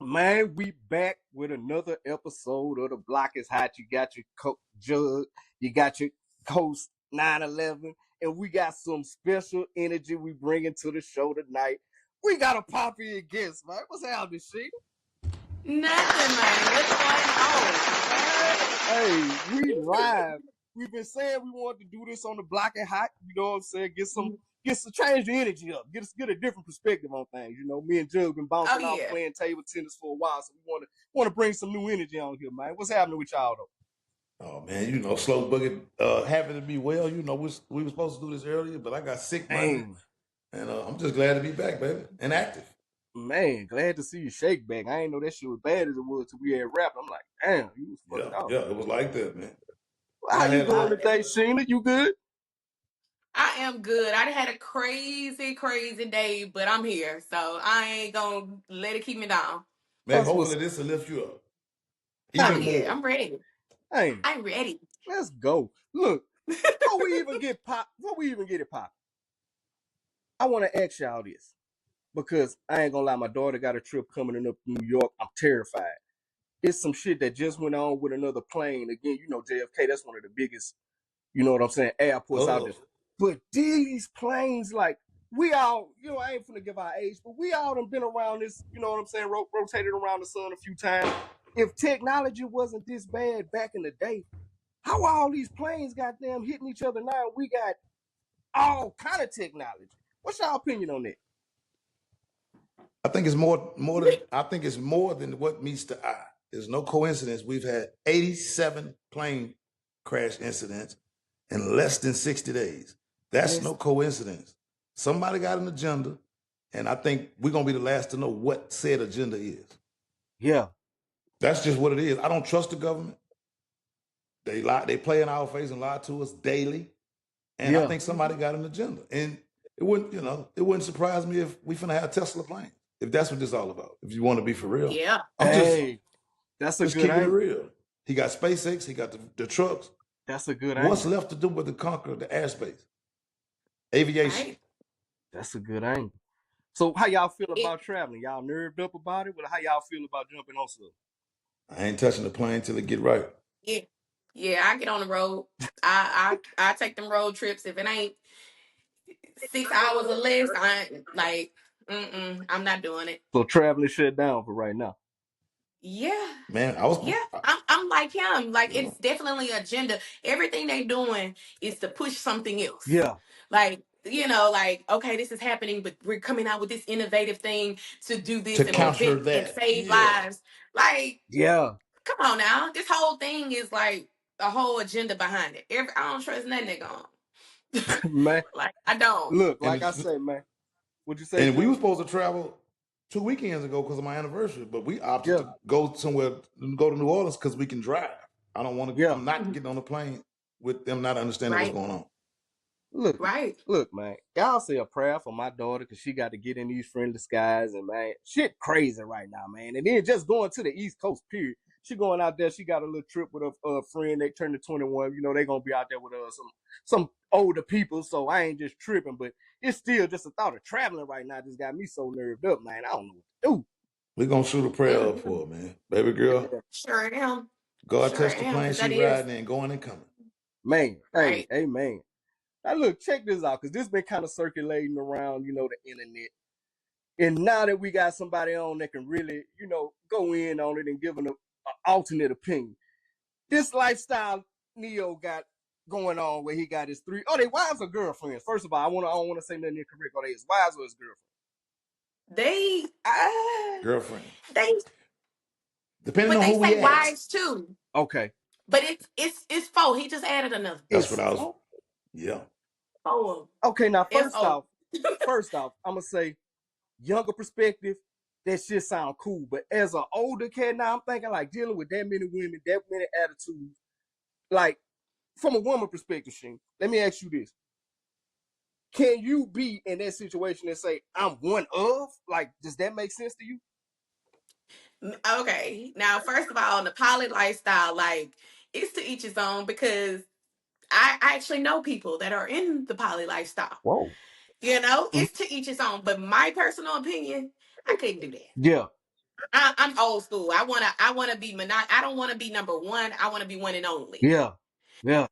Man, we back with another episode of the Block is Hot. You got your Jugg, you got your Coast 911, and we got some special energy we bringing to the show tonight. We got a popular guest, man. What's happening, Sheena? Nothing, man. What's going on? Hey, we live. We've been saying we wanted to do this on the Block is Hot. You know what I'm saying? Get some change the energy up. Get a different perspective on things. You know, me and Jugg been Oh bouncing off yeah. playing table tennis for a while, so we want to bring some new energy on here, man. What's happening with y'all though? Oh man, Slow Boogie happy to be well. We were supposed to do this earlier, but I got sick Monday, Dang, and I'm just glad to be back, baby, and active. man, glad to see you shake back. I ain't know that shit was bad as it was till we had rap. I'm like, damn, you was fucked Yeah, up. yeah, it was like that, man. Well, And how I you had doing Oh, today, Sheena? You good? I am good. I had a crazy day, but I'm here, so I ain't gonna let it keep me down. man. That's what's Hopefully, this will lift you up Oh even yeah, more. I'm ready. hey, I'm ready. let's go. Look, before we even get it pop, I want to ask y'all this. Because I ain't gonna lie, my daughter got a trip coming up to New York. I'm terrified. It's some shit that just went on with another plane. Again, you know, JFK, that's one of the biggest, you know what I'm saying, airports out there. Hubs. But these planes, like, we all, you know, I ain't finna give our age, but we all done been around this, you know what I'm saying, rotated around the sun a few times. If technology wasn't this bad back in the day, how are all these planes goddamn hitting each other now? We got all kind of technology. What's your opinion on that? I think it's more than I think it's more than what meets the eye. There's no coincidence. We've had 87 plane crash incidents in less than 60 days. That's no Listen, coincidence. Somebody got an agenda, and I think we're gonna be the last to know what said agenda is. yeah. That's just what it is. I don't trust the government. They lie, they play in our face and lie to us daily. And I Yeah, think somebody got an agenda. And it wouldn't surprise me if we finna have Tesla planes. If that's what this is all about. If you want to be for real. Yeah. I'm hey, that's a just good keeping it angle. real. He got SpaceX, he got the trucks. That's a good What's angle. left to do but to conquer the airspace? Aviation. Right. That's a good angle. So, how y'all feel It. about traveling? Y'all nerved up about it? Well, how y'all feel about jumping on stuff? I ain't touching the plane till it get right. Yeah. Yeah. I get on the road. I take them road trips. If it ain't 6 hours or less, I ain't like. I'm not doing it. So, traveling shut down for right now. Yeah. Man, I was Yeah, I'm like him. Like you it's know, definitely agenda. Everything they doing is to push something else. Yeah, Like, like, okay, this is happening, but we're coming out with this innovative thing to do to this and counter prevent and that. save Yeah. lives. Like, yeah, come on now. This whole thing is like a whole agenda behind it. I don't trust nothing they going. man. Like, I don't. Look, And like I it's, say, man. What'd you say, and we Jim? were supposed to travel 2 weekends ago because of my anniversary, but we opted Yeah, to go somewhere, go to New Orleans because we can drive. I don't want to. yeah. I'm not Mhm. getting on a plane with them not understanding what's Right, going on. Look, right. look, man. Y'all say a prayer for my daughter because she got to get in these friendly skies, and man, shit crazy right now, man. And then just going to the East Coast, period. She going out there. She got a little trip with a friend. They turned to 21. You know, they gonna be out there with some older people. So I ain't just tripping, but it's still just a thought of traveling right now. Just got me so nerved up, man. I don't know what to We're gonna shoot a prayer up Mhm. for her, man. Baby girl, do. Sure am. God Sure touch the am, plane because she that is riding and going and coming. Man, hey, right. hey, man. Now look, check this out, because this been kind of circulating around, you know, the internet. And now that we got somebody on that can really, you know, go in on it and give an alternate opinion. This lifestyle Neo got going on where he got his three. Oh, they wives or girlfriends? First of all, I don't want to say nothing incorrect. Are they his wives or his girlfriends? They Girlfriend. they Depending but on they who say we ask. wives too. Okay. But it's four. He just added another That's what It's I was. Yeah. four. okay. Now, FO. first off, I'm gonna say younger perspective, that shit sound cool. But as an older cat now, I'm thinking like dealing with that many women, that many attitudes. Like from a woman perspective, Shane, let me ask you this. Can you be in that situation and say, I'm one of? Like, does that make sense to you? Okay. Now, first of all, on the poly lifestyle, like it's to each his own because I actually know people that are in the poly lifestyle. Whoa. You know, Mhm. it's to each his own. But my personal opinion, I couldn't do that. Yeah. I'm old school. I wanna be I don't want to be number one. I want to be one and only. Yeah. Yeah.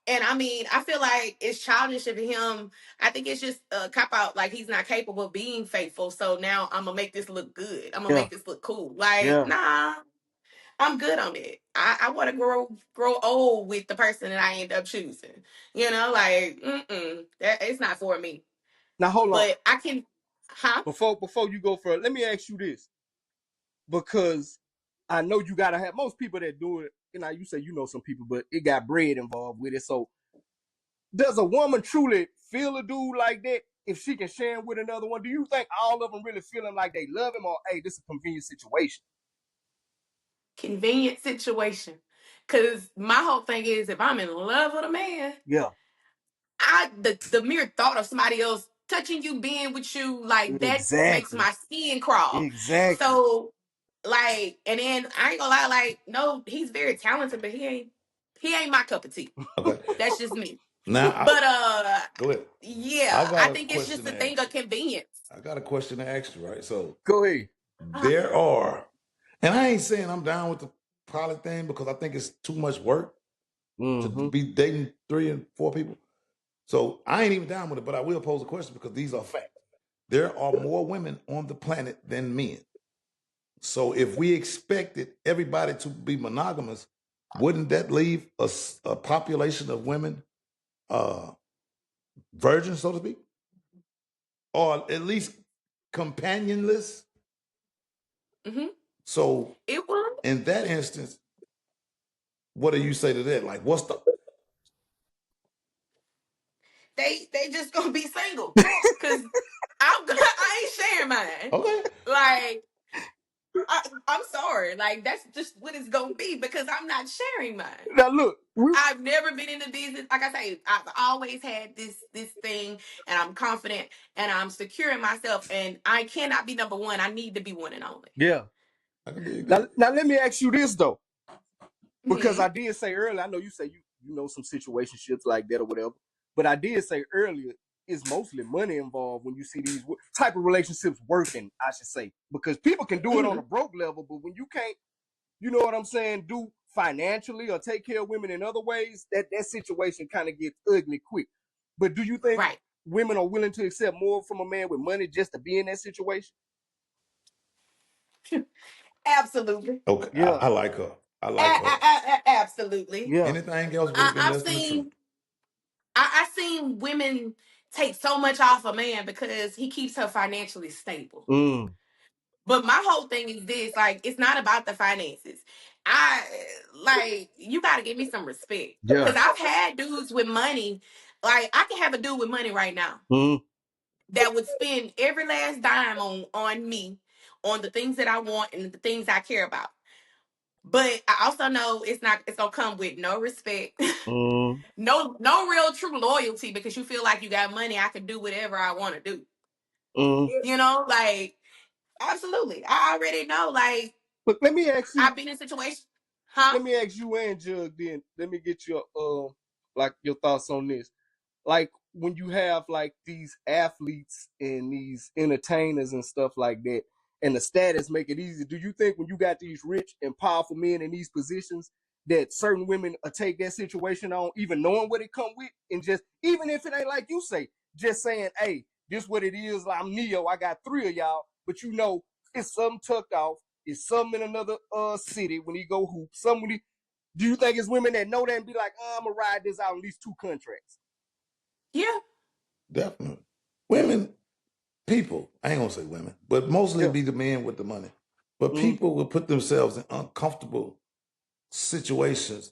And I mean, I feel like it's childish of him. I think it's just a cop out. Like he's not capable of being faithful. So now I'm gonna make this look good. I'm gonna Yeah. make this look cool. Like, Yeah. nah, I'm good on it. I want to grow old with the person that I end up choosing. You know, like, that it's not for me. Now hold on. But I can, huh? Before you go further, let me ask you this. Because I know you gotta have most people that do it, you say you know some people, but it got bread involved with it. So does a woman truly feel a dude like that if she can share him with another one? Do you think all of them really feeling like they love him, or hey, this is a convenient situation? Convenient situation. Cause my whole thing is if I'm in love with a man, Yeah. the mere thought of somebody else touching you, being with you, like that makes Exactly. my skin crawl. Exactly. So like, and then I ain't gonna lie, like, no, he's very talented, but he ain't my cup of tea. Okay. That's just me. Now, But go ahead. I yeah, I got a think it's just question a to thing ask of you. convenience. I got a question to ask you, right? So Go ahead. Uh-huh. there are, and I ain't saying I'm down with the poly thing because I think it's too much work to Mm-hmm. be dating 3 and 4 people. So I ain't even down with it, but I will pose a question because these are facts. There are more women on the planet than men. So if we expected everybody to be monogamous, wouldn't that leave a population of women uh, virgins, so to speak, or at least companionless? Mm-hmm. So It would. in that instance, what do you say to that? Like, what's the They just gonna be single. Cause I ain't sharing mine. okay? Like I'm sorry. Like that's just what it's gonna be because I'm not sharing mine. Now look, I've never been in the business. Like I say, I've always had this thing, and I'm confident and I'm secure in myself. And I cannot be number one. I need to be one and only. yeah. I can dig Now, that. now let me ask you this though, because Hmm. I did say earlier, I know you say you know some situationships like that or whatever, but I did say earlier it's mostly money involved when you see these type of relationships working. I should say because people can do it on Hmm. a broke level, but when you can't, you know what I'm saying, do financially or take care of women in other ways, that situation kind of gets ugly quick. But do you think Right. women are willing to accept more from a man with money just to be in that situation? Absolutely. Okay, Yeah, I like her. I like her. Absolutely. yeah. Anything else would have been I've less than the truth. seen I've seen women take so much off a man because he keeps her financially stable. Mm, But my whole thing is this, like, it's not about the finances. I like you gotta give me some respect. yeah. Cause I've had dudes with money, like I can have a dude with money right now Mm, that would spend every last dime on me, on the things that I want and the things I care about. But I also know it's gonna come with no respect, mm, no real true loyalty because you feel like you got money, I can do whatever I want to do. mm. You know, like absolutely. I already know, like But let me ask you, I've been in situations, huh? and Jug. Then let me get your like your thoughts on this. Like when you have like these athletes and these entertainers and stuff like that, and the status make it easy. Do you think when you got these rich and powerful men in these positions, that certain women take that situation on, even knowing what it come with, and just even if it ain't like you say, just saying, "Hey, this what it is. I'm Neo. I got 3 of y'all," but you know it's something tucked off. It's something in another city when he go hoop. Somebody. Do you think it's women that know that and be like, "I'm gonna ride this out in these 2 contracts"? Yeah. Definitely. Women, people, I ain't gonna say women, but mostly Yeah. be the men with the money. But Mm, people will put themselves in uncomfortable situations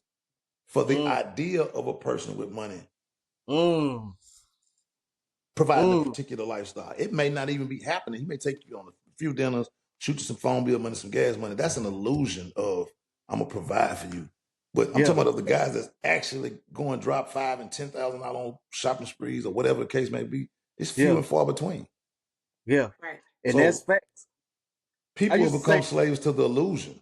for the mm, idea of a person with money mm, providing a mm. particular lifestyle. It may not even be happening. He may take you on a few dinners, shoot you some phone bill money, some gas money. That's an illusion of I'm gonna provide for you. But I'm Yeah, talking about the guys that's actually going to drop $5,000 and $10,000 on shopping sprees or whatever the case may be. It's few yeah, and far between. yeah. Right. And that's So facts. I people used have to become say, slaves to the illusion.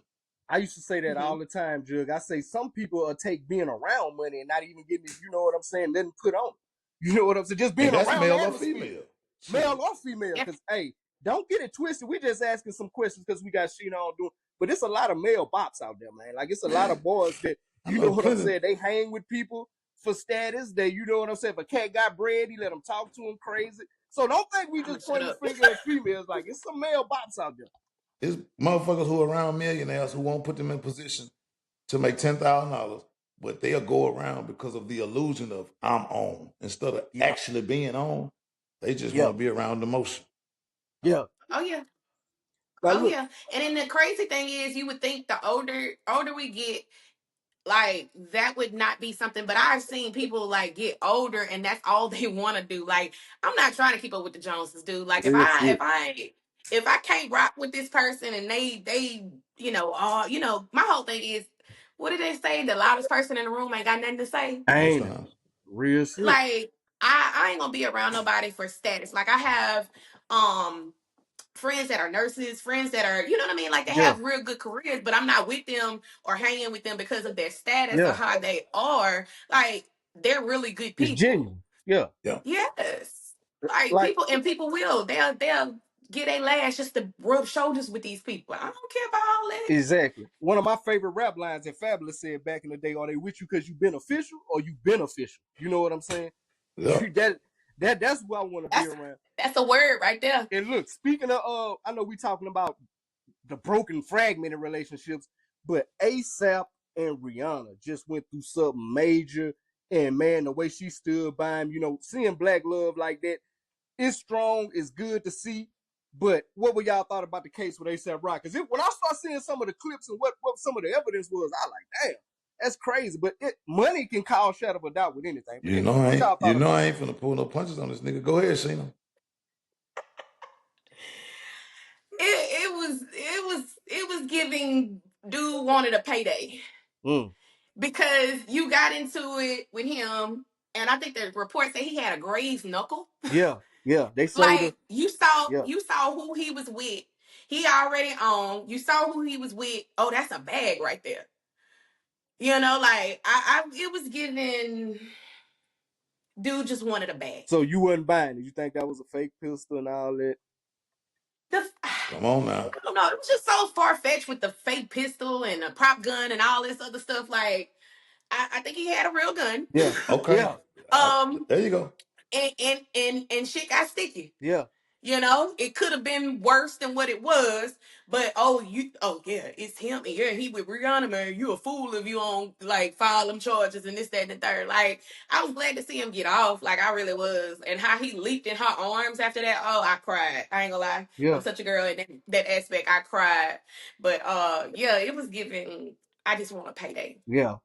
that Hmm. all the time, Jug. I say some people will take being around money and not even getting it, you know what I'm saying, letting put on. You know what I'm saying? Just And being that's around the male or atmosphere, female. male Shit. or female. Yeah. Cause hey, don't get it twisted. We just asking some questions because we got SHEENA on doing. But it's a lot of male bops out there, man. Like it's a lot of boys that I you know know what I'm plenty. saying. They hang with people for status. They, you know what I'm saying. If a cat got bread, he let them talk to him crazy. So don't think we I'ma just shut pointing the up. finger at females. Like it's some male bops out there. It's motherfuckers who are around millionaires who won't put them in position to make $10,000, but they'll go around because of the illusion of I'm on instead of Yeah, actually being on. They just want yeah, to be around the motion. yeah. Oh yeah. Now Oh look, yeah. And then the crazy thing is you would think the older we get, like that would not be something, but I've seen people like get older and that's all they want to do. Like I'm not trying to keep up with the Joneses, dude. Like if real I shit. if I if I can't rock with this person and they my whole thing is, what did they say? The loudest person in the room ain't got nothing to say. Most Ain't it? times. Real shit. Like I ain't gonna be around nobody for status. Like I have friends that are nurses, friends that are, you know what I mean? Like they Yeah, have real good careers, but I'm not with them or hanging with them because of their status or yeah. how they are. Like they're really good It's people. genuine. Yeah. Yeah. Yes. Like Like people will. They'll get a lash just to rub shoulders with these people. I don't care about all that. exactly. One of my favorite rap lines that Fabulous said back in the day: "Are they with you because you beneficial or you beneficial?" You know what I'm saying? Yeah. That's what I want to be That's around. that's a word right there. And look, speaking of, I know we talking about the broken, fragmented relationships, but ASAP and Rihanna just went through something major. And man, the way she stood by him, you know, seeing black love like that, it's strong, it's good to see. But what were y'all thought about the case with ASAP Rock? Because when I start seeing some of the clips and what some of the evidence was, I like, damn, that's crazy. But money can cause shadow of a doubt with anything. But anyway, what y'all You thought know about I it? ain't finna pull no punches on this nigga. Go ahead, SHEENA. It was giving dude wanted a payday. Mm, Because you got into it with him, and I think the report said he had a grazed knuckle. yeah, yeah. They sold her. Like you saw, Yeah. you saw who he was with. He already on. You saw who he was with. Oh, that's a bag right there. You know, like it was giving. Dude just wanted a bag. So you wasn't buying it. You think that was a fake pistol and all that? Come on now. I don't know. It was just so far fetched with the fake pistol and the prop gun and all this other stuff. Like I think he had a real gun. Yeah, Okay. yeah, um, There you go. and shit got sticky. yeah. You know, it could have been worse than what it was, but oh yeah, it's him. And yeah, he with Rihanna, man. You a fool if you don't like file them charges and this, that, and the third. Like, I was glad to see him get off. Like, I really was. And how he leaped in her arms after that. Oh, I cried. I ain't gonna lie. I'm Yeah, such a girl in that aspect. I cried. But yeah, it was giving. I just want a payday. yeah.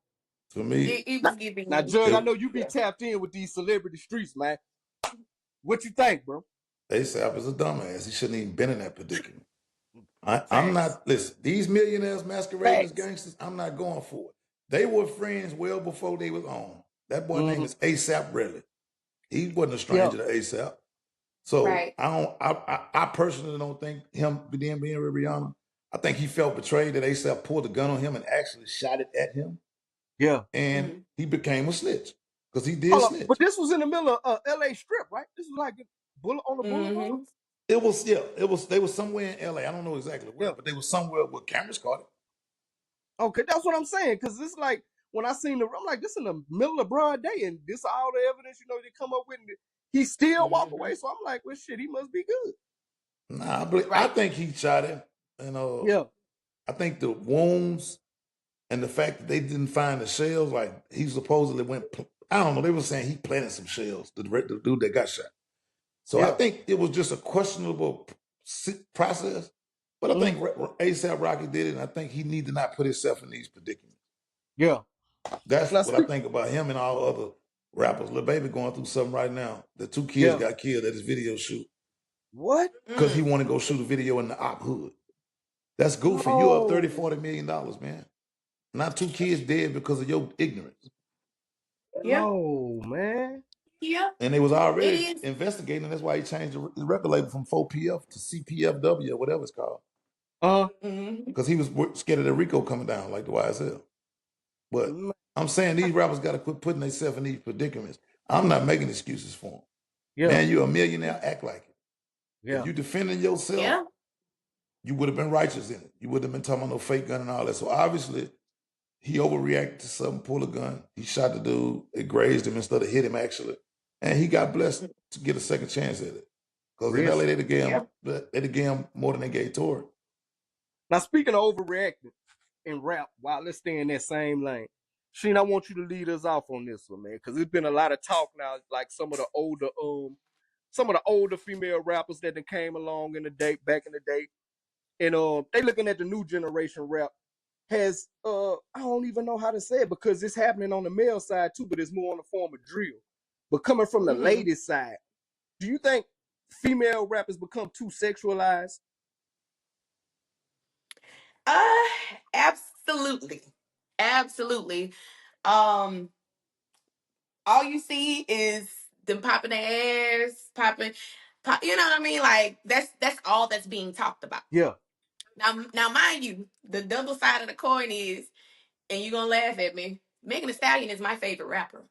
To me, It Now, was now, giving. Jug, I it know you be Yeah. tapped in with these celebrity streets, man. What you think, bro? ASAP is a dumbass. He shouldn't even been in that predicament. I'm Facts, not, listen, these millionaires masquerading as facts. gangsters, I'm not going for it. They were friends well before they was on. That boy name Mm-hmm. is ASAP Really. He wasn't a Yeah, stranger to ASAP. So Right. I personally don't think him being with Rihanna. I think he felt betrayed that ASAP pulled a gun on him and actually shot it at him, yeah. and Mm-hmm. he became a snitch because he did Hold on, but snitch. this was in the middle of L.A. Strip, right? This was like on the boulevard. Mm-hmm. It was yeah, it was they were somewhere in LA. I don't know exactly where, Yeah. but they were somewhere where cameras caught it. Okay, that's what I'm saying. Because it's like when I seen I'm like, this in the middle of broad day, and this all the evidence, you know, they come up with, and he still walk Mm-hmm. away. So I'm like, well, shit, he must be good. Nah, I Right. think he shot him, and Yeah, I think the wounds and the fact that they didn't find the shells, like he supposedly went. I don't know. They were saying he planted some shells. The dude that got shot. So I yeah, think it was just a questionable process. But I mm-hmm. think ASAP Rocky did it, and I think he need to not put himself in these predicaments. Yeah. That's Now what I speak. think about him and all other rappers. Lil Baby going through something right now. The two kids Yeah. got killed at his video shoot What? because he Mm. want to go shoot a video in the op hood. That's goofy. You up No. 30, $40 million, man. Not two kids dead because of your ignorance. Yeah. No, man. Yeah. And they was It already is. investigating. That's why he changed the record label from 4PF to CPFW or whatever it's called. Mm-hmm. Because he was scared of the Rico coming down like the YSL. But Man. I'm saying these rappers got to quit putting themselves in these predicaments. I'm not making excuses for them. Yeah, Man, you're a millionaire, act like it. If Yeah. you defending yourself, Yeah. you would have been righteous in it. You wouldn't have been talking about no fake gun and all that. So obviously, he overreacted to something, pull a gun. He shot the dude. It grazed him instead of hit him, actually. And he got blessed to get a second chance at it. Because in Real LA, shit. Yeah. they'd gave him more than they gave Tory. Now, speaking of overreacting in rap, while let's stay in that same lane, Sheen, I want you to lead us off on this one, man, because there's been a lot of talk now, like some of the older female rappers that came along in the day, back in the day, and they looking at the new generation rap has I don't even know how to say it because it's happening on the male side too, but it's more on the form of drill. But coming from the Mm-hmm. ladies' side, do you think female rappers become too sexualized? Absolutely. Absolutely. Um, all you see is them popping their ass, you know what I mean? Like that's all that's being talked about. Yeah. Now, mind you, the double side of the coin is, and you're gonna laugh at me. Megan Thee Stallion is my favorite rapper.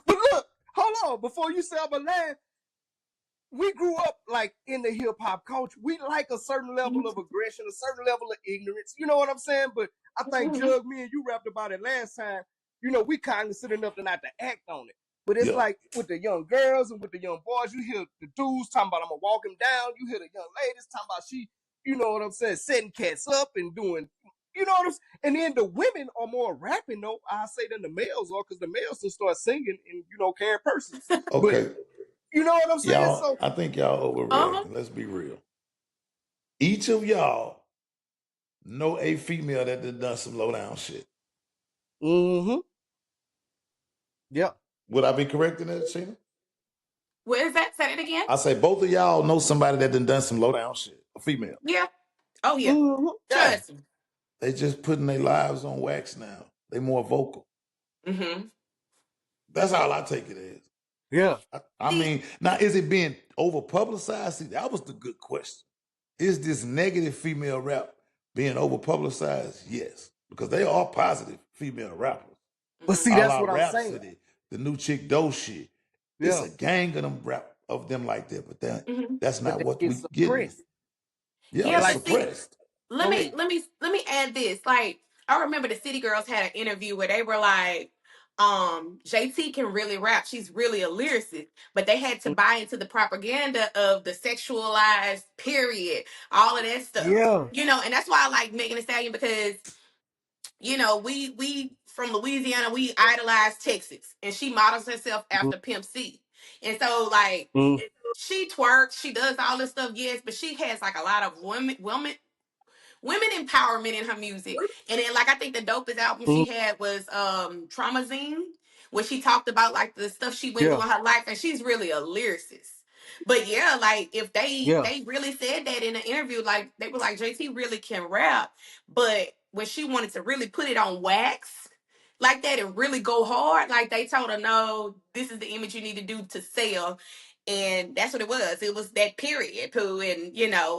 But look, hold on, before you say I'm a laugh, we grew up like in the hip hop culture. We like a certain level of aggression, a certain level of ignorance. You know what I'm saying? But I think Mhm. Jugg, me and you rapped about it last time. You know, we cognizant enough to not to act on it. But it's Yeah. like with the young girls and with the young boys, you hear the dudes talking about I'm gonna walk him down. You hear the young ladies talking about she, you know what I'm saying, setting cats up and doing, you know what I'm saying. And then the women are more rapping though, I say than the males are, because the males will start singing and carrying purses. But Okay. you know what I'm saying? Y'all, So I think y'all Uh-huh. overreacting. Let's be real. Each of y'all know a female that done some low down shit. mm-hmm. Yeah. Would I be correct in that, Sheena? Where is that? Say it again. I say both of y'all know somebody that done some low down shit. A female. Yeah. Oh yeah. Mm-hmm. Yeah. Trust me. They just putting their lives on wax now. They more vocal. Mm-hmm. That's all I take it as. Yeah. I See, mean, now is it being over publicized? See, that was the good question. Is this negative female rap being over publicized? Yes, because they are positive female rappers. But mm-hmm. see, A that's la what I'm saying. Rhapsody, the new chick Doe shit. It's Yeah. a gang of them rap of them like that, but Mm-hmm. that's But not they what get we getting. suppressed. Yeah, Yeah, it's Like, but see, suppressed. let go me ahead. let me let me add this. Like, I remember the City Girls had an interview where they were like, JT can really rap. She's really a lyricist. But they had to buy into the propaganda of the sexualized period, all of that stuff. Yeah. And that's why I like Megan Thee Stallion, because we from Louisiana, we idolize Texas, and she models herself after Pimp C. And so like Mm-hmm. she twerks, she does all this stuff, yes, but she has like a lot of women empowerment in her music. And then like I think the dopest album she had was Traumazine, where she talked about like the stuff she went through Yeah. in her life, and she's really a lyricist. But yeah, like if Yeah. they really said that in an interview, like they were like JT really can rap, but when she wanted to really put it on wax like that and really go hard, like they told her, no, this is the image you need to do to sell. And that's what it was. It was that period, poo. And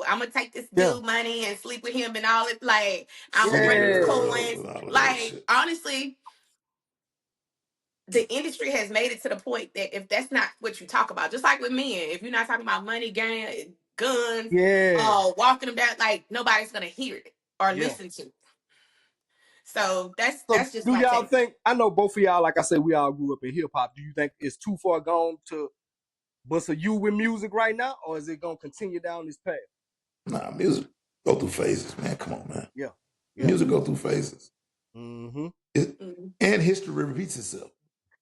I'm gonna take this Yeah. dude money and sleep with him and all it. Like I'm gonna Send the bring these girls Yeah. coins. and all of that Like shit. honestly, the industry has made it to the point that if that's not what you talk about, just like with men, if you're not talking about money, gang, guns, Yeah. walking them down, like nobody's gonna hear it or Yeah. listen to it. So that's So that's just do my y'all take. think, I know both of y'all, like I said, we all grew up in hip hop. Do you think it's too far gone to bust a you with music right now, or is it gonna continue down this path? Nah, music go through phases, man. Come on, man. Yeah. Yeah. Music go through phases. Mm-hmm. Mm-hmm. And history repeats itself.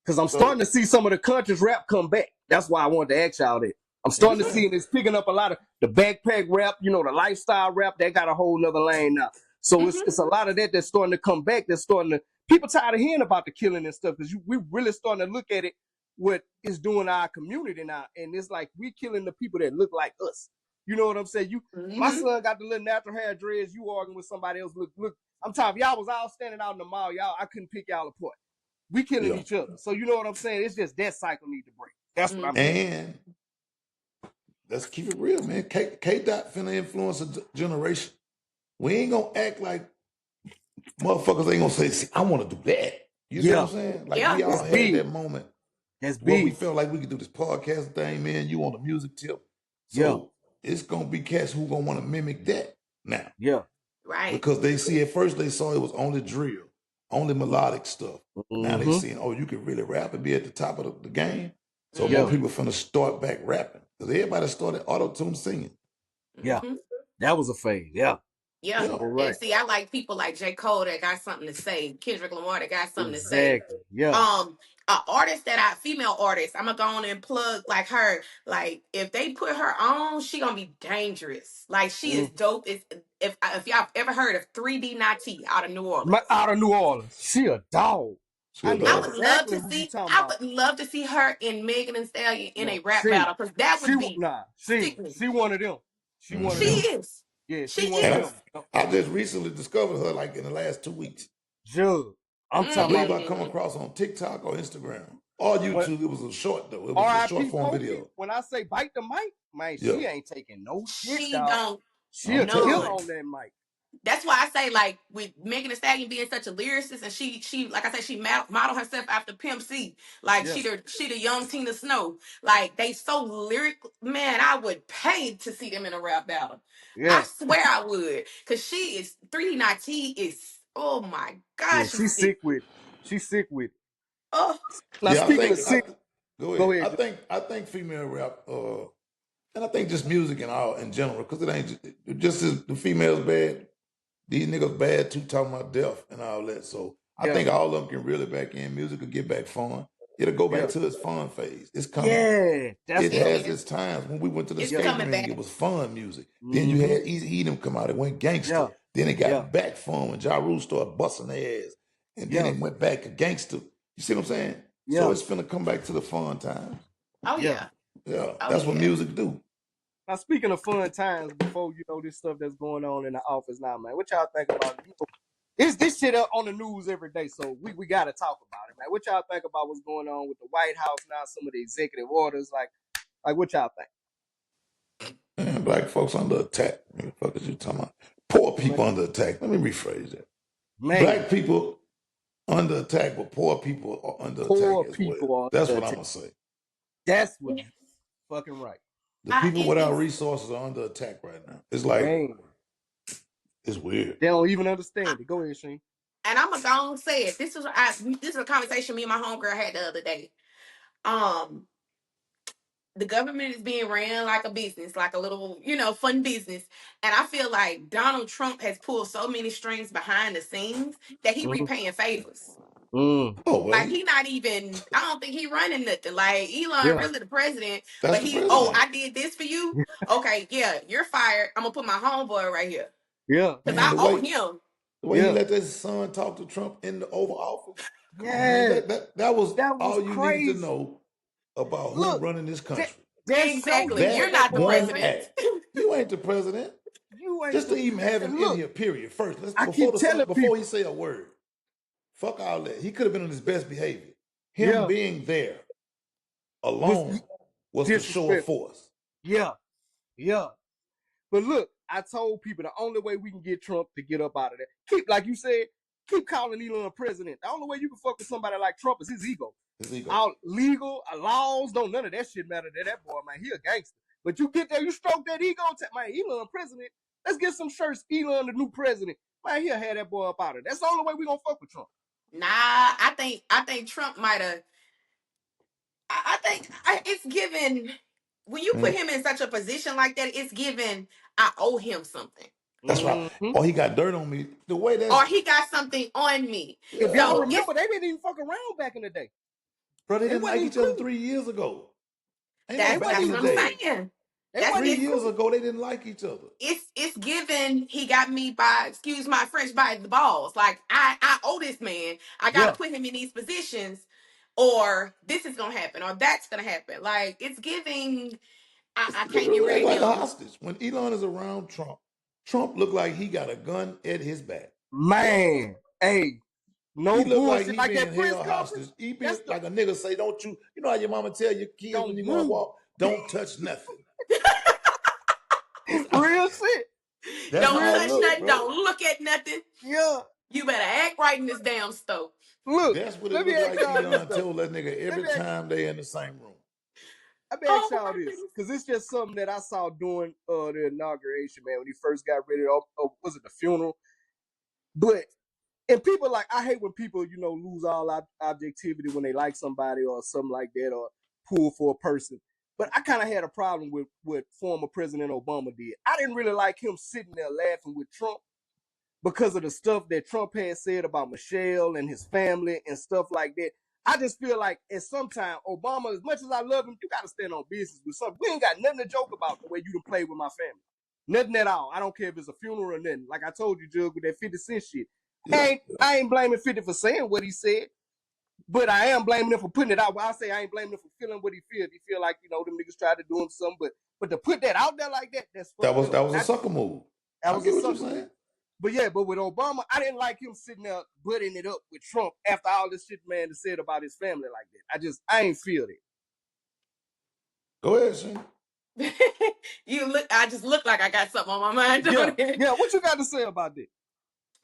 Because I'm starting So to see some of the country's rap come back. That's why I wanted to ask y'all that. I'm starting to see it. It's picking up a lot of the backpack rap, the lifestyle rap. They got a whole nother lane now. So Mm-hmm. it's a lot of that that's starting to come back. That's starting to, people tired of hearing about the killing and stuff, because we really starting to look at it what it's doing to our community now, and it's like we killing the people that look like us. You know what I'm saying? My Mm-hmm. son got the little natural hair dreads. You arguing with somebody else? Look. I'm talking. Y'all was all standing out in the mall. Y'all, I couldn't pick y'all apart. We killing yeah. each other. So you know what I'm saying? It's just that cycle need to break. That's what I'm Mm-hmm. saying. And let's keep it real, man. K Dot finna influence a generation. We ain't gonna act like motherfuckers ain't gonna say, see, I wanna do that. You see what I'm Yeah, saying? Like Yeah. we all that's had big. that moment That's where we big. felt like we could do this podcast thing, man. You on the music tip. Yeah. So it's gonna be cats who gonna want to mimic that now. Yeah. Right. Because they see at first they saw it was only drill, only melodic stuff. But now they Mm-hmm. seeing, oh, you can really rap and be at the top of the game. So Yeah. more people finna start back rapping. Because everybody started auto-tune singing. Yeah. Mhm. That was a phase. Yeah. Yeah. Yeah. All And right. see, I like people like J. Cole that got something to say, Kendrick Lamar that got something to say. Exactly. Yeah. An artist female artist, I'm gonna go on and plug like her. Like if they put her on, she gonna be dangerous. Like she is Mm. dope. It's, if y'all ever heard of 3D Nati out of New Orleans, Out of New Orleans. She a dog. I Sure know I dog. would love exactly to who you see. talking I about. would love to see her in Megan and Stallion in a No, rap battle because that would be she sickening. one of them. She one of She Mm-hmm. them. is. Yeah, She she one of And is. them. No, I just recently discovered her like in the last 2 weeks. Jugg. I'm I talking believe about I come across on TikTok or Instagram or what YouTube. It was a short though. It was a short R.I.P. form Pokey. video. When I say bite the mic, man, Yeah. she ain't taking no shit, She dog. don't She a I'm telling killer none. you. on that mic. That's why I say like with Megan Thee Stallion being such a lyricist, and she like I said she modeled herself after Pimp C. Like Yeah, she the young Tina Snow. Like they so lyric. Man, I would pay to see them in a rap battle. I yeah, swear I would, cause she is 3D Nati is. Oh my yeah. gosh, she's She's sick. sick with it. She's sick with it. Oh Now Yeah, I speaking of think sick, go go ahead. ahead. I think female rap, and I think just music and all in general, because it ain't just as the females bad. These niggas bad too, talking about death and all that. So I Yeah, think all of them can really back in music and get back fun. It'll go back yeah, to its fun phase. It's coming. yeah. That's It what it I'm has saying. is. its times. When we went to the It's Yeah. skating coming ring, back. it was fun music. Then you Mm-hmm. had Easy Edom come out. It went gangster. Yeah, Then it yeah, got back fun when Ja Rule started busting their ass. And then yeah, it went back to gangster. You see what I'm saying? So yeah, it's finna come back to the fun times. Oh yeah. yeah. Yeah, Oh that's what yeah. music do. Now speaking of fun times, before this stuff that's going on in the office now, man, what y'all think about? Is this shit up on the news every day? So we got to talk about it, man. What y'all think about what's going on with the White House now? Some of the executive orders, like what y'all think? Man, black folks under attack. What the fuck is you talking about? Poor Man, people under attack. Let me rephrase that. man, Black people under attack, but poor people are under attack poor as well. people are That's under what I'm attack. gonna say. That's what you fucking right, The people It without is. resources are under attack right now. It's like man. it's weird. They don't even understand it. Go ahead, Sheen. And I'm gonna go and say it. This is a conversation me and my homegirl had the other day. Um, the government is being ran like a business, like a little, fun business. And I feel like Donald Trump has pulled so many strings behind the scenes that he Mm, repaying favors. mm, Oh well, Like he not even, I don't think he running nothing. Like Elon yeah, really the president, that's but the I president. did this for you. Okay, yeah, you're fired. I'm gonna put my homeboy right here. yeah, Cause Man, I owe him. the way he yeah, let his son talk to Trump in the Oval Office. Come on, man. yeah. That was That was all you needed to crazy. know about who Look, running this that, country. that show Exactly. you You're what That that not the boy one man. president. act. You ain't the president. You ain't Just to the even have and him in look. here, period. First, let's I keep telling before he people, say a word. Fuck all that. He could have been on his best behavior. Him yeah, being there was alone was to show a disrespectful. force. Yeah, yeah. But look, I told people the only way we can get Trump to get up out of there, like you said, keep calling Elon president. The only way you can fuck with somebody like Trump is his ego. His ego. All legal, laws, don't none of that shit matter to that boy, man. He a gangster. But you get there, you stroke that ego, man, Elon president. Let's get some shirts, Elon the new president. Man, he'll have that boy up out of there. That's the only way we gonna fuck with Trump. Nah, I think Trump might have. It's given when you put Mm, him in such a position like that. It's given I owe him something, that's right. Mm-hmm. Oh, he got dirt on me. The way or that's he got something on me. If yeah. y'all So it's remember, they didn't even fuck around back in the day. Bro, they They didn't wasn't like even each other cool. 3 years ago. Ain't They no that's back wasn't that's in even the what I'm cool. day. saying. They That's wasn't Three even years cool. ago, they didn't like each other. it's given. He got me by, excuse my French, by the balls. Like I owe this man. I got to Yeah. put him in these positions, or this is gonna happen, or that's gonna happen. Like it's giving. I It's can't get literally rid act of like a him. hostage. When Elon is around Trump, Trump looked like he got a gun at his back. Man. Hey, He no looked like bullshit. he Like being that press held hostage. conference. He being That's the like a nigga say, don't you know how your mama tell your kids when don't you're gonna move. walk, don't touch nothing. It's Real shit. that's Don't how it touch Real look, nothing. shit. bro. Don't look at nothing. Yeah. You better act right in this damn stove. Look, That's what it let me looked ask like y'all this Elon though. told that nigga Let every me ask time they in the same room. I beg Oh y'all my this, goodness. because it's just something that I saw during the inauguration, man, when he first got ready to, was it the funeral? But, and people like, I hate when people, you know, lose all objectivity when they like somebody or something like that, or pull for a person. But I kind of had a problem with what former President Obama did. I didn't really like him sitting there laughing with Trump because of the stuff that Trump had said about Michelle and his family and stuff like that. I just feel like at some time, Obama, as much as I love him, you got to stand on business with something. We ain't got nothing to joke about the way you done played with my family. Nothing at all. I don't care if it's a funeral or nothing. Like I told you, Jugg, with that 50 Cent shit. Yeah. I ain't blaming 50 for saying what he said, but I am blaming him for putting it out. Well, I say I ain't blaming him for feeling what he feel. He feel like, you know, them niggas tried to do him something, but to put that out there like that, that's That fucked was up. that was a sucker move. That I was a get what you're sucker saying. move. But yeah, but with Obama, I didn't like him sitting there butting it up with Trump after all this shit man said about his family like that. I ain't feel it. Go ahead, Sheen. I just look like I got something on my mind, Yeah, don't it? yeah. What you got to say about that?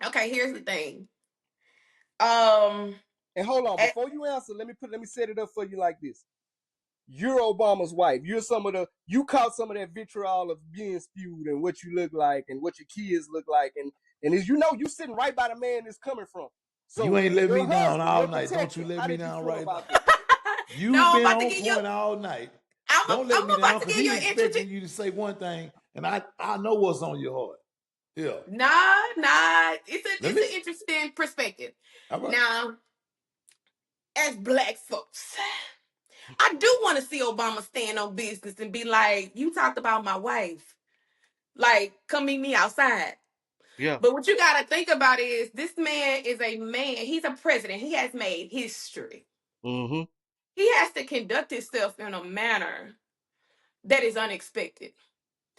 Okay, here's the thing. Um, And hold on, eh, before you answer, let me set it up for you like this. You're Obama's wife. You caught some of that vitriol of being spewed and what you look like and what your kids look like, and as you know, you sitting right by the man it's coming from. You So ain't let me your down husband, all your night. Don't you protector, let how me did you down feel right now. about that? You've no, I'm been about to on give you. point all night. I'm Don't let me down about to because give you he's an introduction. expecting you to say one thing, and I know what's on your heart. Yeah. Nah. Let It's me. an interesting perspective. All right. Now, as black folks, I do want to see Obama stand on business and be like, "You talked about my wife. Like, come meet me outside." Yeah. But what you got to think about is this man is a man. He's a president. He has made history. Mm-hmm. He has to conduct himself in a manner that is unexpected.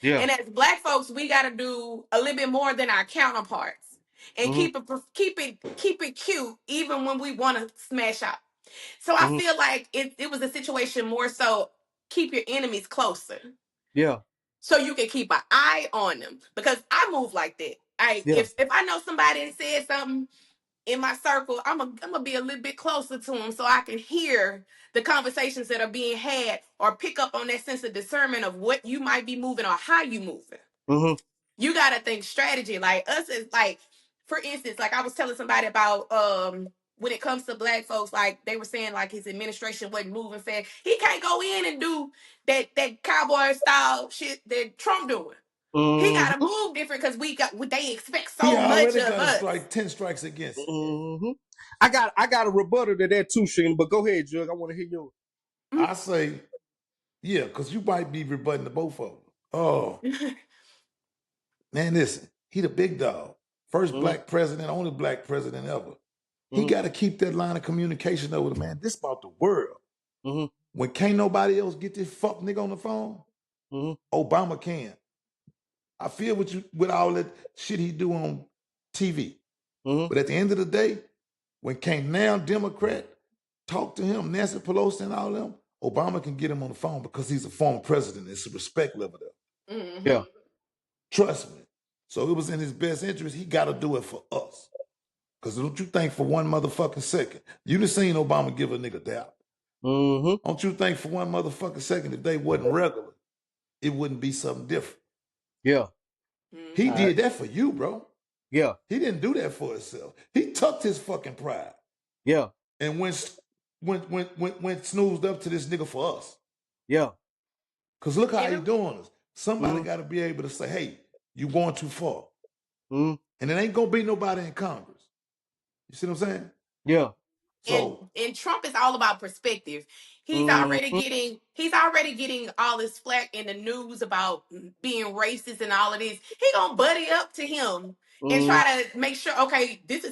Yeah. And as black folks, we got to do a little bit more than our counterparts and Mm-hmm. keep it cute even when we want to smash out. So I Mm-hmm. feel like it was a situation more so keep your enemies closer Yeah. so you can keep an eye on them because I move like that. Yeah. If I know somebody said something in my circle, I'm gonna be a little bit closer to them so I can hear the conversations that are being had or pick up on that sense of discernment of what you might be moving or how you moving. Mm-hmm. You gotta think strategy. Like us is like, for instance, like I was telling somebody about when it comes to black folks, like they were saying like his administration wasn't moving fast. He can't go in and do that cowboy style shit that Trump doing. He gotta Mm-hmm. move different because they expect He so much already of got a us. strike, 10 strikes against him. Mm-hmm. I got a rebuttal to that too, Sheen, but go ahead, Jug. I want to hear yours. I say, yeah, because you might be rebutting the both of them. Oh, man, listen, he the big dog. First Mm-hmm. black president, only black president ever. He Mm-hmm. got to keep that line of communication over the man. This about the world. Mm-hmm. When can't nobody else get this fuck nigga on the phone, Mm-hmm. Obama can. I feel with you with all that shit he do on TV. Mm-hmm. But at the end of the day, when can't now Democrat talk to him, Nancy Pelosi and all them, Obama can get him on the phone because he's a former president. It's a respect level there. Yeah. Mm-hmm. Trust me. So it was in his best interest. He got to do it for us. Because don't you think for one motherfucking second, you done seen Obama give a nigga doubt. Mm-hmm. Don't you think for one motherfucking second if they wasn't regular, it wouldn't be something different. Yeah. He Mm-hmm. did that for you, bro. Yeah. He didn't do that for himself. He tucked his fucking pride Yeah. and went snoozed up to this nigga for us. Yeah. Cause look how And he doing us. Somebody Mm-hmm. got to be able to say, "Hey, you going too far," Mm-hmm. and it ain't gonna be nobody in Congress. You see what I'm saying? Yeah. So and Trump is all about perspective. Mm-hmm. He's already getting all this flack in the news about being racist and all of this. He gonna buddy up to him and Mm-hmm. try to make sure, okay, this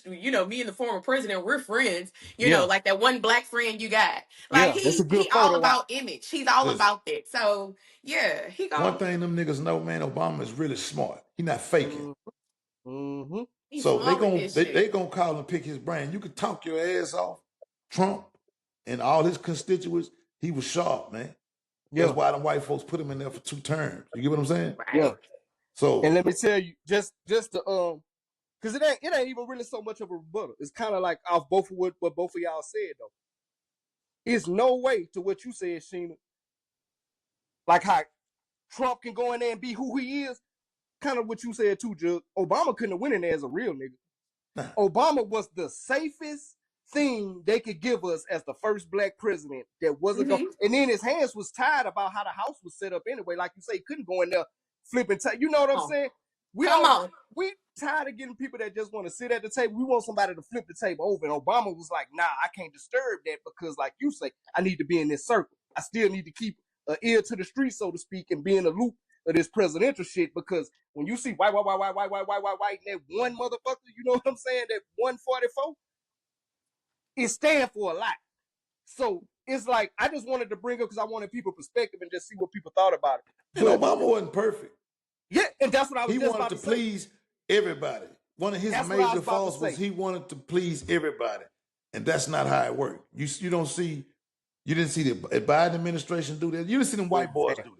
me and the former president, we're friends, Yeah. like that one black friend you got. Like Yeah. That's a good he all photo op. about image. He's all listen, about that. So yeah, he one gonna thing them niggas know, man, Obama is really smart. He not faking. Mm-hmm. he's So smart with this shit. they gonna call and pick his brain. You could talk your ass off. Trump and all his constituents, he was sharp, man. That's Yeah. why the white folks put him in there for 2 terms. You get what I'm saying? Yeah. Right. And So let me tell you, just to because it ain't even really so much of a rebuttal. It's kind of like off both of what both of y'all said though. It's no way to what you said, Sheena. Like how Trump can go in there and be who he is. Kind of what you said too, Jug. Obama couldn't have went in there as a real nigga. Obama was the safest thing they could give us as the first black president that wasn't going. And then his hands was tied about how the house was set up anyway. Like you say, he couldn't go in there flipping. You know what I'm saying? We tired of getting people that just want to sit at the table. We want somebody to flip the table over. And Obama was like, nah, I can't disturb that because, like you say, I need to be in this circle. I still need to keep an ear to the street, so to speak, and be in the loop of this presidential shit, because when you see white, and that one motherfucker, you know what I'm saying, that 144, it stands for a lot. So it's like, I just wanted to bring up because I wanted people's perspective and just see what people thought about it. And Obama wasn't perfect. Yeah, and that's what I was just about to say. He wanted to please everybody. One of his major faults was he wanted to please everybody. And that's not how it worked. You didn't see the Biden administration do that. You didn't see them white boys do that.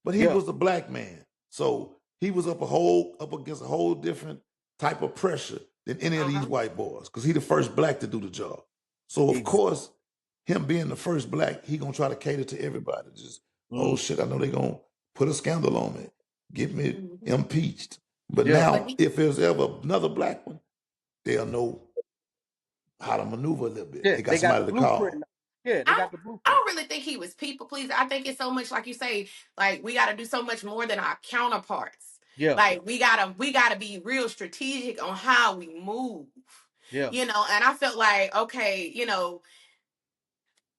But he was a black man. So he was up against a whole different type of pressure than any of these white boys, because he the first black to do the job. So of course, him being the first black, he gonna try to cater to everybody. Just, oh shit, I know they gonna put a scandal on me, get me impeached. But now, if there's ever another black one, they'll know how to maneuver a little bit. They got somebody to call. Yeah, they got the blueprint. I don't really think he was people pleaser. I think it's so much, like you say, like we got to do so much more than our counterparts. Yeah, like we gotta be real strategic on how we move. Yeah, you know, and I felt like, okay, you know,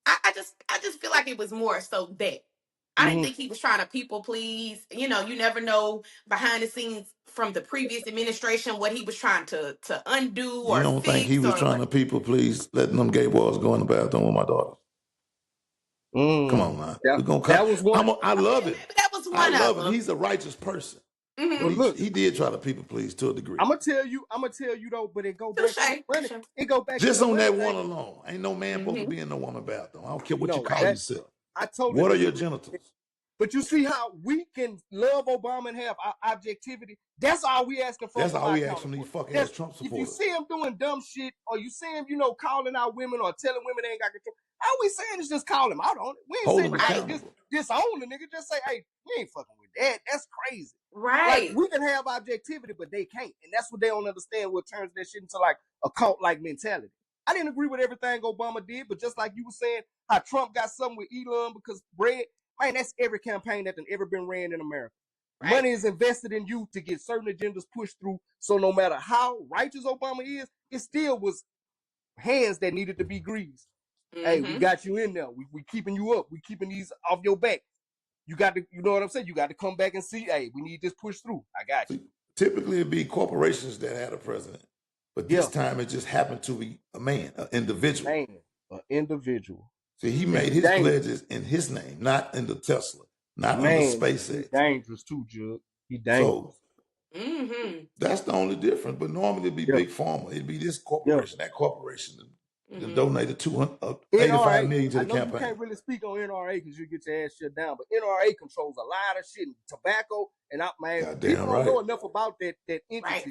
I just feel like it was more so that I didn't think he was trying to people please. You know, you never know behind the scenes from the previous administration what he was trying to undo or. You don't think he was trying to people please, letting them gay boys go in the bathroom with my daughter? Come on, man. That was one. I love it. That was one. I love it. He's a righteous person. But look, he did try to people please to a degree. I'm gonna tell you though, but it go back. It go back just on that one alone. Ain't no man supposed to be in no woman bathroom. I don't care what you call yourself. I told you. What are your genitals? But you see how we can love Obama and have objectivity. That's all we asking for. That's all we ask from these fucking ass Trump supporters. If you see him doing dumb shit, or you see him, you know, calling out women or telling women they ain't got control, all we saying is just call him out on it. We ain't saying, hey, disown the nigga. Just say, hey, we ain't fucking with that. That's crazy. Right. Like, we can have objectivity, but they can't. And that's what they don't understand, what turns that shit into like a cult-like mentality. I didn't agree with everything Obama did, but just like you were saying, how Trump got something with Elon because bread, man, that's every campaign that's ever been ran in America. Right. Money is invested in you to get certain agendas pushed through. So no matter how righteous Obama is, it still was hands that needed to be greased. Hey, we got you in there. We keeping you up. We keeping these off your back. You got to, you know what I'm saying? You got to come back and see, hey, we need this pushed through. I got you. Typically, it'd be corporations that had a president. But this time, it just happened to be a man, an individual. Man, an individual. See, he made his pledges in his name, not in the Tesla, not in the SpaceX. He's dangerous too, Jugg. He dangerous. So, that's the only difference. But normally, it'd be Big Pharma. It'd be this corporation, that corporation that donated $285 million to the campaign. You can't really speak on NRA because you get your ass shut down. But NRA controls a lot of shit, tobacco, and people don't know enough about that entity. Right.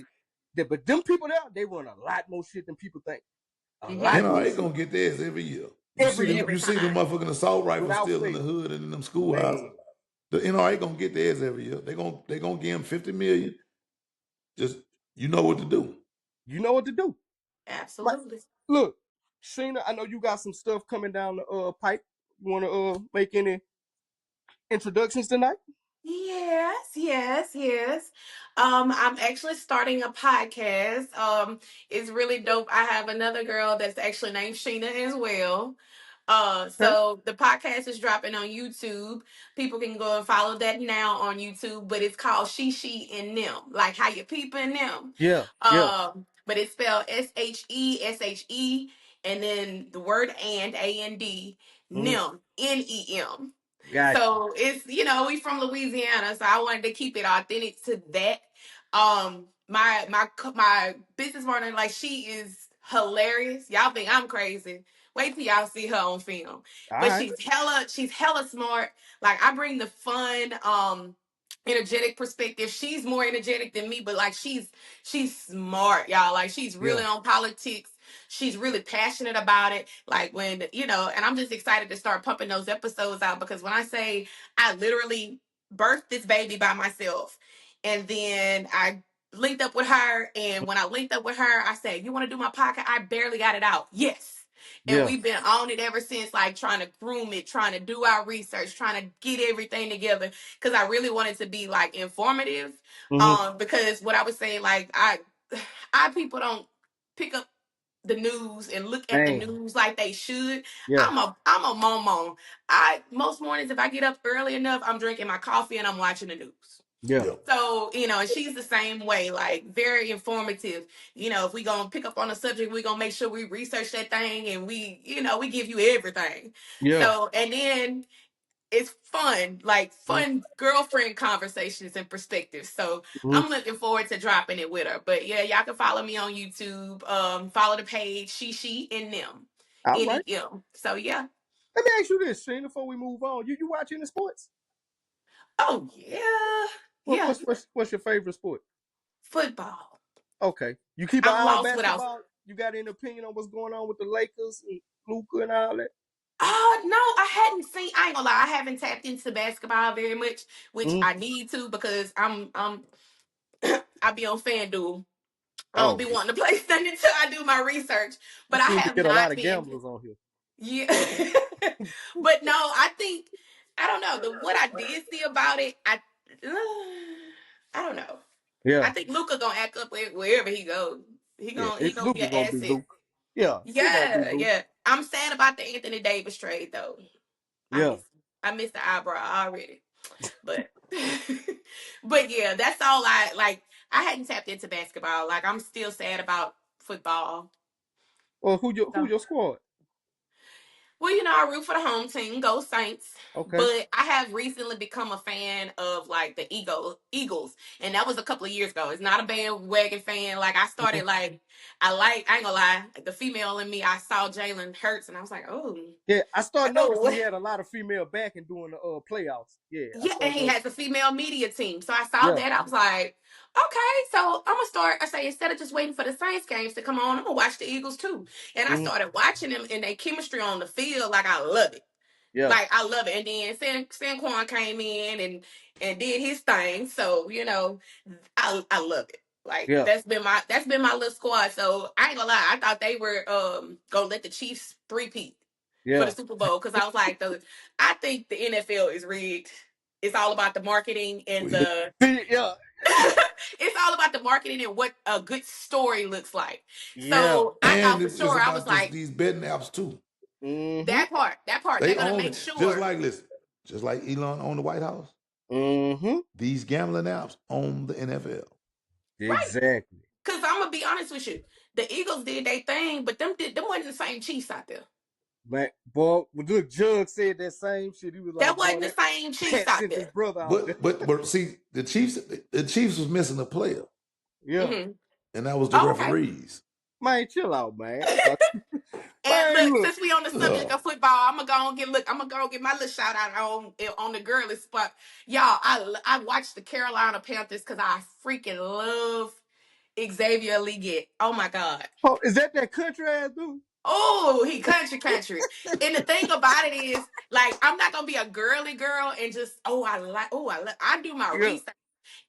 But them people there, they run a lot more shit than people think. NRA gonna get theirs every year. You see the motherfucking assault rifle still in the hood and in them schoolhouses. The NRA gonna get theirs every year. They gonna give them $50 million. Just, you know what to do. You know what to do. Absolutely. Look, SHEENA, I know you got some stuff coming down the pipe. You want to make any introductions tonight? Yes. I'm actually starting a podcast. It's really dope. I have another girl that's actually named SHEENA as well. So the podcast is dropping on YouTube. People can go and follow that now on YouTube, but it's called She and Them, like how you peeping them. Yeah. But it's spelled SHE, and then the word A-N-D, NEM, NEM. Gotcha. So it's, you know, we from Louisiana, so I wanted to keep it authentic to that. My business partner, like, she is hilarious. Y'all think I'm crazy. Wait till y'all see her on film. But she's hella smart. Like, I bring the fun, energetic perspective. She's more energetic than me, but like she's smart, y'all. Like, she's really on politics. She's really passionate about it. Like when, and I'm just excited to start pumping those episodes out because when I say I literally birthed this baby by myself and then I linked up with her. And when I linked up with her, I said, "You want to do my podcast?" I barely got it out. Yes. And Yeah. we've been on it ever since, like trying to groom it, trying to do our research, trying to get everything together. Cause I really wanted to be like informative. Mm-hmm. Because what I was saying, like I people don't pick up the news and look at the Man. news like they should. Yeah. I'm a mom. I most mornings if I get up early enough, I'm drinking my coffee and I'm watching the news. Yeah. Yeah. So, and she's the same way, like very informative. If we gonna pick up on a subject, we gonna make sure we research that thing and we give you everything. Yeah. So, and then it's fun, like fun girlfriend conversations and perspectives. So Mm-hmm. I'm looking forward to dropping it with her. But yeah, y'all can follow me on YouTube. Follow the page she and them. All right. NEM. So yeah. Let me ask you this, Sheena, before we move on. You watch any sports? Oh yeah. What, Yeah. what's your favorite sport? Football. Okay. You keep an I'm eye on lost without. basketball? You got any opinion on what's going on with the Lakers and Luka and all that? No, I hadn't seen. I ain't gonna lie, I haven't tapped into basketball very much, which Mm-hmm. I need to because I'm I be on FanDuel. I don't Oh, be wanting to play something until I do my research. you But I seem to have get a lot not of been. gamblers on here. Yeah. But no, I think I don't know. What I did see about it, I don't know. I Yeah. think Luca gonna act up wherever he goes. He Yeah. gonna he It's gonna be Luka an gonna be asset. Luka. Yeah. It's gonna be Yeah, Luka. yeah. I'm sad about the Anthony Davis trade though. I Yeah. miss I miss the eyebrow already. But but yeah, that's all I like. I hadn't tapped into basketball. Like I'm still sad about football. Well, who So your squad? well, I root for the home team, go Saints. Okay. But I have recently become a fan of like the Eagles, and that was a couple of years ago. It's not a bandwagon fan. Like I Mhm. started I ain't gonna lie, the female in me. I saw Jalen Hurts, and I was like, oh, Yeah, I started noticing oh, he had a lot of female backing during the playoffs. Yeah, I yeah. And started he noticing. has a female media team, so I saw Yeah. that. I was like, okay, so I'm gonna start. I say instead of just waiting for the Saints games to come on, I'm gonna watch the Eagles too. And I Mm-hmm. started watching them and their chemistry on the field. Like I love it. Yeah. Like I love it. And then Sanquon came in and did his thing. So I love it. Like Yeah. that's been my little squad. So I ain't gonna lie. I thought they were gonna let the Chiefs three-peat for the Yeah. Super Bowl because I was like, I think the NFL is rigged. It's all about the marketing and We, the Yeah. it's all about the marketing and what a good story looks like. Yeah. So I and thought for it's sure I was about like these betting apps too. Mm-hmm. that part They they're gonna own make it. Just sure. like listen, just like Elon owned the White House. Mm-hmm. These gambling apps own the NFL. Right. Exactly. Cause I'm gonna be honest with you, the Eagles did their thing, but them wasn't the same Chiefs out there. Man, boy, when look, Jugg said that same shit. He was That like, boy, wasn't the same that Chiefs cat out sent his there. brother out there. But see, the Chiefs was missing a player, Yeah. Mm-hmm. and that was the Oh, okay. referees. Man, chill out, man. And Man, look, look. since we on the subject Ugh. of football, I'm gonna go get my little shout out on the girly spot. Y'all, I watched the Carolina Panthers because I freaking love Xavier Leggett. Oh my god. Oh, is that country ass dude? Oh, he country. And the thing about it is, like, I'm not gonna be a girly girl and just I do my Yeah. research.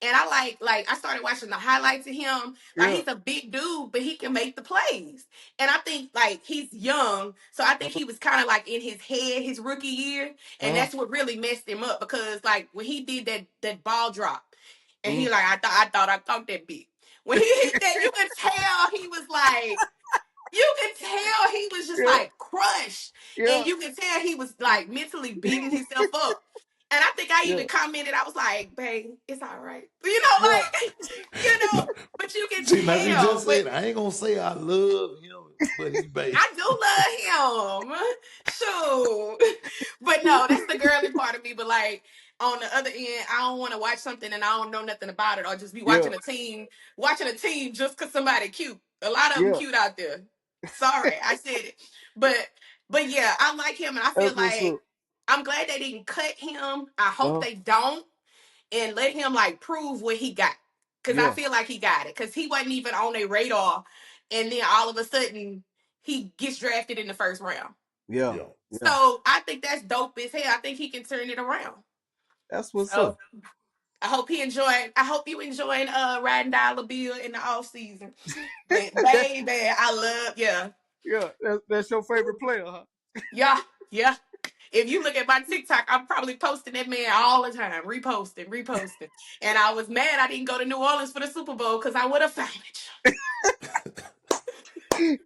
And I I started watching the highlights of him. Like Yeah. he's a big dude, but he can make the plays. And I think like he's young, so I think Uh-huh. he was kind of like in his head his rookie year, and Uh-huh. that's what really messed him up because like when he did that ball drop, and Mm-hmm. he like I thought that big. When he hit that, you could tell he was like you can tell he was just Yeah. like crushed. Yeah. And you can tell he was like mentally beating himself up. And I think I Yeah. even commented, I was like, babe, it's all right. You know, Yeah. like, you know, but you can See, now she tell. just But said, I ain't gonna say I love him, but he bait. I do love him. Sure. But no, that's the girly part of me. But like on the other end, I don't want to watch something and I don't know nothing about it or just be Yeah. watching a team just because somebody cute. A lot of them Yeah. cute out there. Sorry, I said it. But yeah, I like him and I feel That's what's like up. I'm glad they didn't cut him. I hope Uh-huh. they don't and let him like prove what he got. Cause I Yeah. feel like he got it. Cause he wasn't even on their radar and then all of a sudden he gets drafted in the first round. Yeah. Yeah. Yeah. So I think that's dope as hell. I think he can turn it around. That's what's So up. I hope he enjoyed. I hope you enjoying riding Dollar Bill in the off season. But baby, I love Yeah, that's your favorite player, huh? yeah. If you look at my TikTok, I'm probably posting that man all the time, reposting. And I was mad I didn't go to New Orleans for the Super Bowl because I would have found it.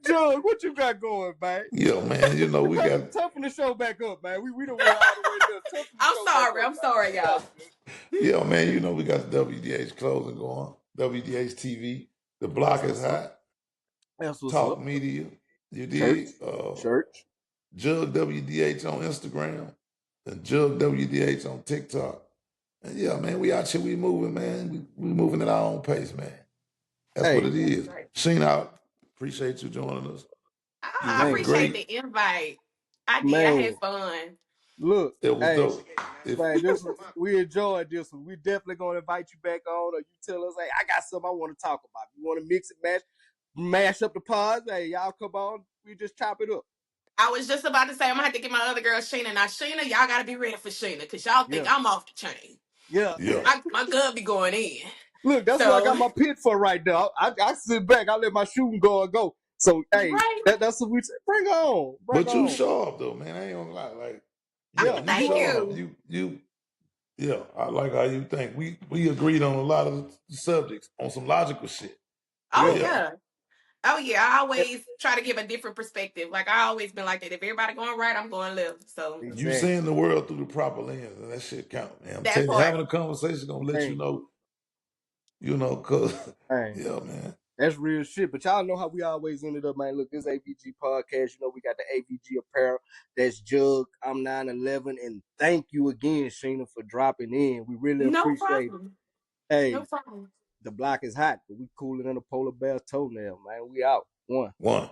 Jugg, what you got going, man? Yeah, man. You know, we got. Toughen the show back up, man. We don't went all the way there. Toughen the show back up. I'm sorry, y'all. Yeah, man. You know, we got the WDH closing going. WDH TV. The Blocc is hot. That's what's Talk up. Media. You Church. dig? Church. Jugg WDH on Instagram. And Jugg WDH on TikTok. And yeah, man, we out here, we moving, man. We moving at our own pace, man. That's what it is. Right. SHEENA, appreciate you joining us. I appreciate the invite. I did. I had fun. Look, it was dope. Man, we enjoyed this one. We definitely gonna invite you back on, or you tell us, hey, I got something I want to talk about. You want to mix and mash up the pods? Hey, y'all come on. We just chop it up. I was just about to say I'm gonna have to get my other girl SHEENA. Now SHEENA, y'all gotta be ready for SHEENA because y'all think I'm off the chain. Yeah. My gun be going in. Look, that's what I got my pit for right now. I sit back, I let my shooting guard go. So hey, that's what we say. Bring on. You sharp though, man. I ain't gonna lie. Like, thank sharp. You yeah, I like how you think. We agreed on a lot of subjects on some logical shit. Oh yeah. I always try to give a different perspective. Like I always been like that. If everybody going right, I'm going left. So you seeing the world through the proper lens, and that shit count, man. I'm telling you, having a conversation gonna let you know. You know, cause yeah, man. That's real shit. But y'all know how we always ended up, man. Look, this AVG podcast, you know, we got the AVG apparel. That's Jugg. I'm 911. And thank you again, SHEENA, for dropping in. We really appreciate it. Hey, no problem. The Blocc is hot, but we cooler than a polar bear's toenail, man. We out. One.